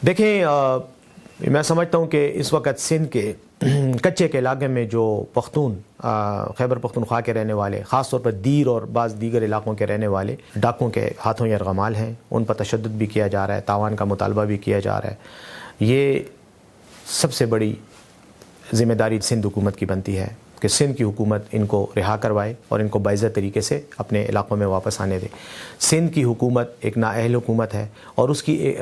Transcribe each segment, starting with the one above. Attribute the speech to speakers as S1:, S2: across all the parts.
S1: دیکھیں میں سمجھتا ہوں کہ اس وقت سندھ کے کچے کے علاقے میں جو پختون خیبر پختونخوا کے رہنے والے، خاص طور پر دیر اور بعض دیگر علاقوں کے رہنے والے ڈاکوں کے ہاتھوں یرغمال ہیں، ان پر تشدد بھی کیا جا رہا ہے، تاوان کا مطالبہ بھی کیا جا رہا ہے۔ یہ سب سے بڑی ذمہ داری سندھ حکومت کی بنتی ہے کہ سندھ کی حکومت ان کو رہا کروائے اور ان کو باعزت طریقے سے اپنے علاقوں میں واپس آنے دے۔ سندھ کی حکومت ایک نااہل حکومت ہے اور اس کی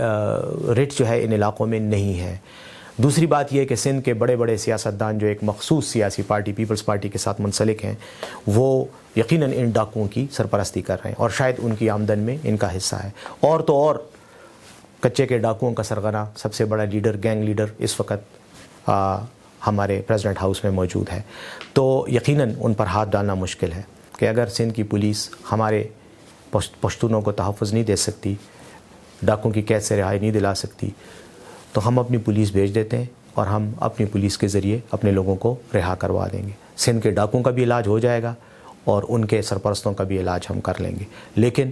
S1: رٹ جو ہے ان علاقوں میں نہیں ہے۔ دوسری بات یہ ہے کہ سندھ کے بڑے بڑے سیاستدان جو ایک مخصوص سیاسی پارٹی پیپلز پارٹی کے ساتھ منسلک ہیں، وہ یقیناً ان ڈاکوؤں کی سرپرستی کر رہے ہیں اور شاید ان کی آمدن میں ان کا حصہ ہے۔ اور تو اور کچے کے ڈاکوؤں کا سرغنہ سب سے بڑا لیڈر، گینگ لیڈر اس وقت ہمارے پریزیڈنٹ ہاؤس میں موجود ہے۔ تو یقیناً ان پر ہاتھ ڈالنا مشکل ہے کہ اگر سندھ کی پولیس ہمارے پشتونوں کو تحفظ نہیں دے سکتی، ڈاکوؤں کی قید سے رہائی نہیں دلا سکتی، تو ہم اپنی پولیس بھیج دیتے ہیں اور ہم اپنی پولیس کے ذریعے اپنے لوگوں کو رہا کروا دیں گے۔ سندھ کے ڈاکوؤں کا بھی علاج ہو جائے گا اور ان کے سرپرستوں کا بھی علاج ہم کر لیں گے۔ لیکن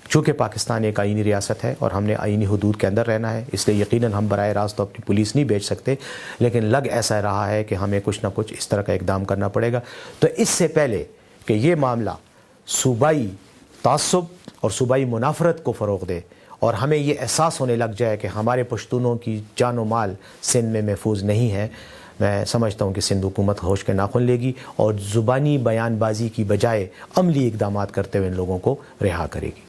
S1: چونکہ پاکستان ایک آئینی ریاست ہے اور ہم نے آئینی حدود کے اندر رہنا ہے، اس لیے یقیناً ہم براہ راست تو اپنی پولیس نہیں بھیج سکتے، لیکن لگ ایسا رہا ہے کہ ہمیں کچھ نہ کچھ اس طرح کا اقدام کرنا پڑے گا۔ تو اس سے پہلے کہ یہ معاملہ صوبائی تعصب اور صوبائی منافرت کو فروغ دے اور ہمیں یہ احساس ہونے لگ جائے کہ ہمارے پشتونوں کی جان و مال سندھ میں محفوظ نہیں ہے، میں سمجھتا ہوں کہ سندھ حکومت ہوش کے ناخن لے گی اور زبانی بیان بازی کی بجائے عملی اقدامات کرتے ہوئے ان لوگوں کو رہا کرے گی۔